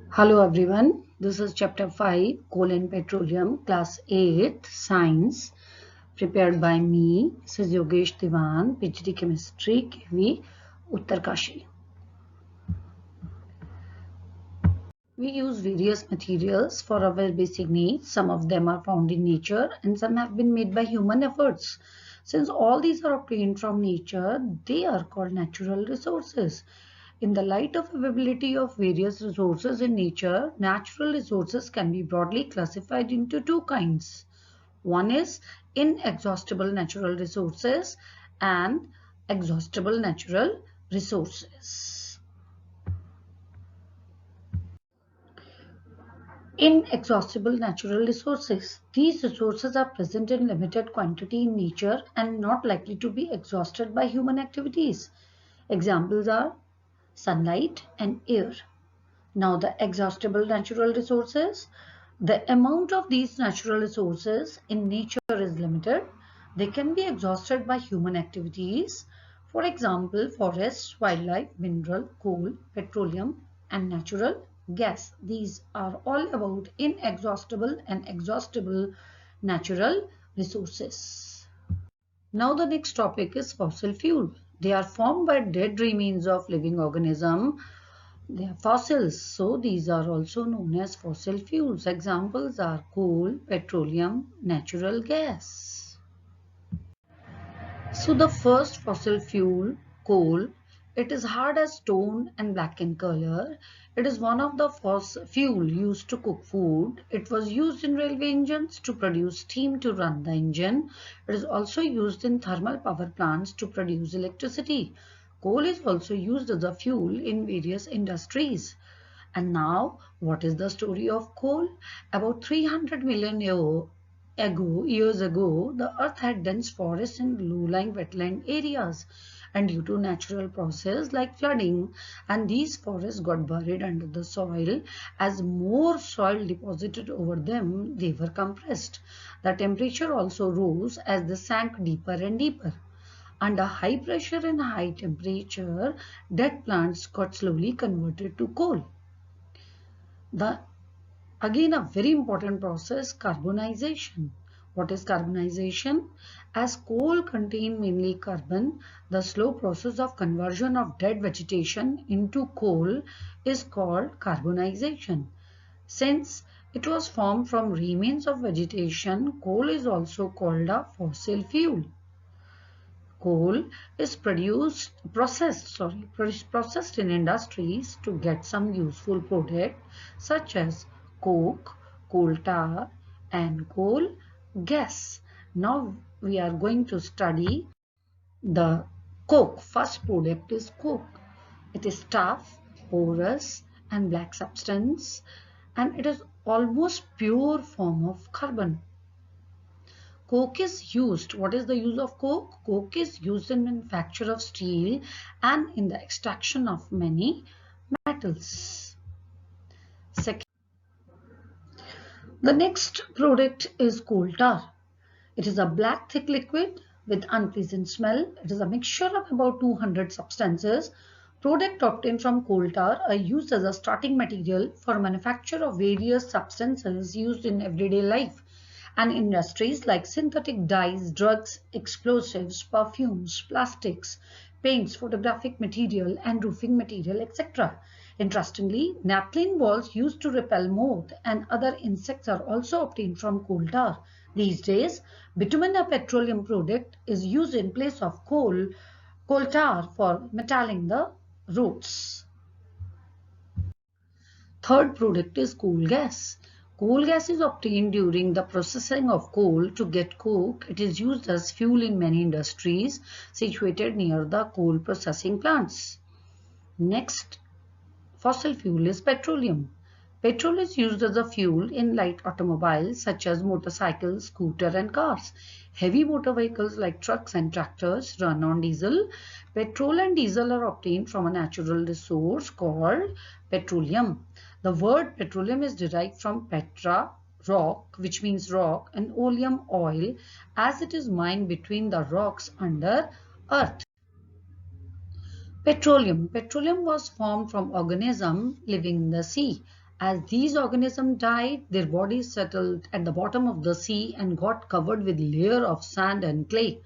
Hello everyone, this is chapter 5 Coal and Petroleum, class 8 science, prepared by me. This is Yogesh Diwan, PhD chemistry, KV Uttarkashi. We use various materials for our basic needs. Some of them are found in nature and some have been made by human efforts. Since all these are obtained from nature, they are called natural resources. In the light of availability of various resources in nature, natural resources can be broadly classified into two kinds. One is inexhaustible natural resources and exhaustible natural resources. Inexhaustible natural resources. These resources are present in limited quantity in nature and not likely to be exhausted by human activities. Examples are sunlight and air. Now the exhaustible natural resources. The amount of these natural resources in nature is limited. They can be exhausted by human activities. For example, forests, wildlife, mineral, coal, petroleum, and natural gas. These are all about inexhaustible and exhaustible natural resources. Now the next topic is fossil fuel. They are formed by dead remains of living organisms. They are fossils, so these are also known as fossil fuels. Examples are coal, petroleum, natural gas. So the first fossil fuel, coal, it is hard as stone and black in color. It is one of the fossil fuel used to cook food. It was used in railway engines to produce steam to run the engine. It is also used in thermal power plants to produce electricity. Coal is also used as a fuel in various industries. And now, what is the story of coal? About 300 million years ago, the earth had dense forests and low-lying wetland areas. And due to natural process like flooding, and these forests got buried under the soil. As more soil deposited over them, they were compressed. The temperature also rose as they sank deeper and deeper. Under high pressure and high temperature, dead plants got slowly converted to coal. Again, a very important process, carbonization. What is carbonization? As coal contains mainly carbon, the slow process of conversion of dead vegetation into coal is called carbonization. Since it was formed from remains of vegetation, coal is also called a fossil fuel. Coal is processed in industries to get some useful product such as coke, coal tar, and coal gas. Now we are going to study the coke. First product is coke. It is tough, porous, and black substance, and it is almost pure form of carbon. Coke is used. What is the use of coke? Coke is used in manufacture of steel and in the extraction of many metals. Second, the next product is coal tar. It is a black thick liquid with unpleasant smell. It is a mixture of about 200 substances. Products obtained from coal tar are used as a starting material for manufacture of various substances used in everyday life and industries like synthetic dyes, drugs, explosives, perfumes, plastics, paints, photographic material, and roofing material, etc. Interestingly, naphthalene balls used to repel moth and other insects are also obtained from coal tar. These days, bitumen, a petroleum product, is used in place of coal tar for metalling the roads. Third product is coal gas. Coal gas is obtained during the processing of coal to get coke. It is used as fuel in many industries situated near the coal processing plants. Next fossil fuel is petroleum. Petrol is used as a fuel in light automobiles such as motorcycles, scooters, and cars. Heavy motor vehicles like trucks and tractors run on diesel. Petrol and diesel are obtained from a natural resource called petroleum. The word petroleum is derived from petra, rock, which means rock, and oleum, oil, as it is mined between the rocks under earth. Petroleum. Petroleum was formed from organisms living in the sea. As these organisms died, their bodies settled at the bottom of the sea and got covered with layer of sand and clay.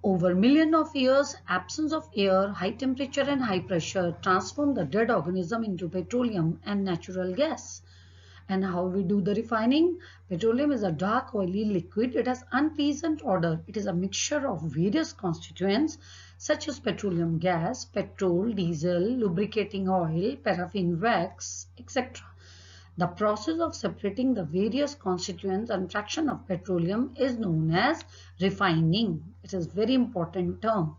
Over millions of years, absence of air, high temperature and high pressure transformed the dead organism into petroleum and natural gas. And how we do the refining? Petroleum is a dark oily liquid. It has unpleasant odor. It is a mixture of various constituents such as petroleum gas, petrol, diesel, lubricating oil, paraffin wax, etc. The process of separating the various constituents and fraction of petroleum is known as refining. It is a very important term.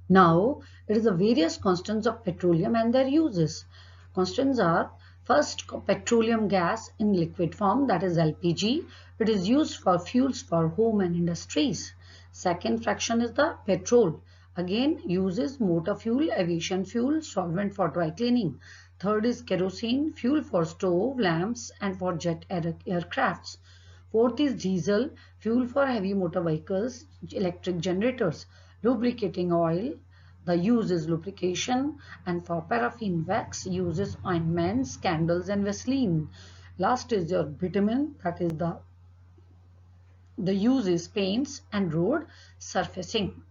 Now, it is the various constants of petroleum and their uses. Constants are first petroleum gas in liquid form, that is LPG. It is used for fuels for home and industries. Second fraction is the petrol. Again, uses motor fuel, aviation fuel, solvent for dry cleaning. Third is kerosene, fuel for stove, lamps and for jet aircrafts. Fourth is diesel, fuel for heavy motor vehicles, electric generators. Lubricating oil, the use is lubrication, and for paraffin wax, uses ointments, candles and Vaseline. Last is your bitumen, that is the use is paints and road surfacing.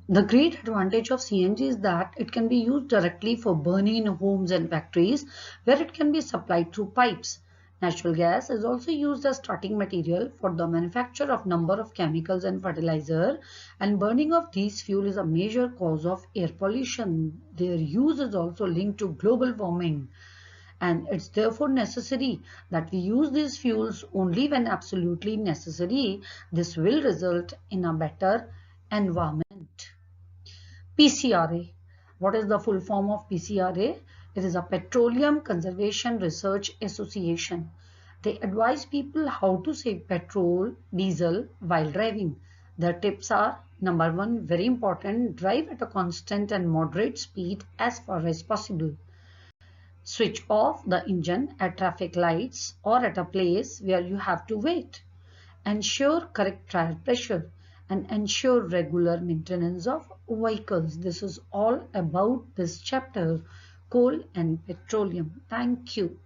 The great advantage of CNG is that it can be used directly for burning in homes and factories where it can be supplied through pipes. Natural gas is also used as starting material for the manufacture of number of chemicals and fertilizer, and burning of these fuel is a major cause of air pollution. Their use is also linked to global warming, and it's therefore necessary that we use these fuels only when absolutely necessary. This will result in a better environment. PCRA. What is the full form of PCRA? It is a Petroleum Conservation Research Association. They advise people how to save petrol, diesel while driving. The tips are: number one, very important, drive at a constant and moderate speed as far as possible. Switch off the engine at traffic lights or at a place where you have to wait. Ensure correct tire pressure and ensure regular maintenance of vehicles. This is all about this chapter, coal and petroleum. Thank you.